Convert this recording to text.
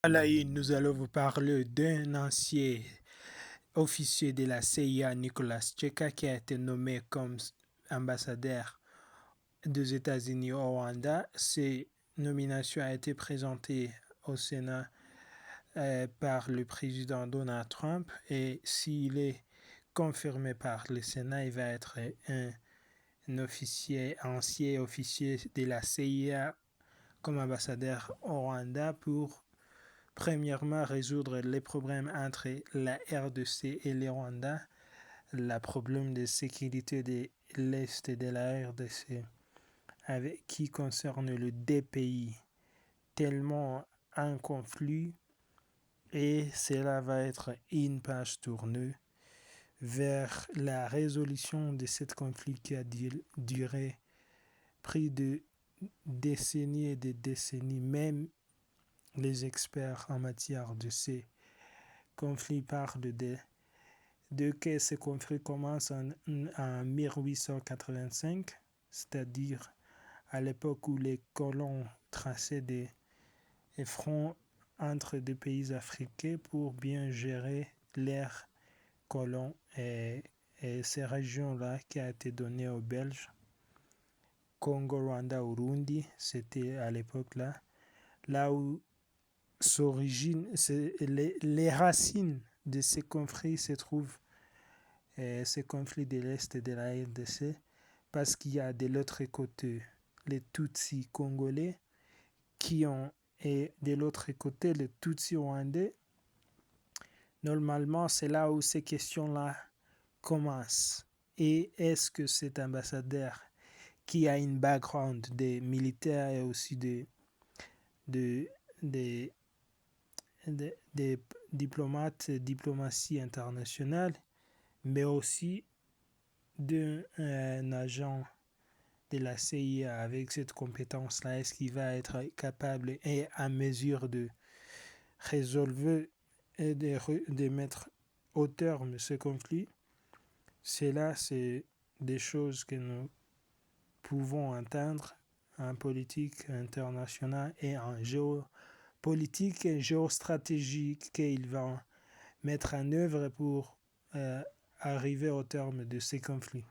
À la une, nous allons vous parler d'un ancien officier de la CIA, Nicolas Cheka, qui a été nommé comme ambassadeur des États-Unis au Rwanda. Cette nomination a été présentée au Sénat par le président Donald Trump, et s'il est confirmé par le Sénat, il va être un ancien officier de la CIA comme ambassadeur au Rwanda pour premièrement résoudre les problèmes entre la RDC et le Rwanda, le problème de sécurité de l'Est de la RDC qui concerne les deux pays, tellement un conflit, et cela va être une page tournée vers la résolution de ce conflit qui a duré près de décennies et des décennies. Même les experts en matière de ces conflits parlent de que ce conflit commence en 1885, c'est-à-dire à l'époque où les colons traçaient des fronts entre deux pays africains pour bien gérer leurs colons, et ces régions-là qui a été données aux Belges, Congo, Rwanda, Urundi, c'était à l'époque là où les racines de ces conflits se trouvent, ce conflit de l'Est de la RDC, parce qu'il y a de l'autre côté les Tutsis congolais et de l'autre côté les Tutsis rwandais. Normalement, c'est là où ces questions-là commencent. Et est-ce que cet ambassadeur qui a une background des militaires et aussi des diplomates, diplomatie internationale, mais aussi d'un agent de la CIA avec cette compétence-là, est-ce qu'il va être capable et à mesure de résolver et de mettre au terme ce conflit? C'est des choses que nous pouvons entendre en politique internationale et en géopolitique et géostratégie qu'ils vont mettre en œuvre pour arriver au terme de ces conflits.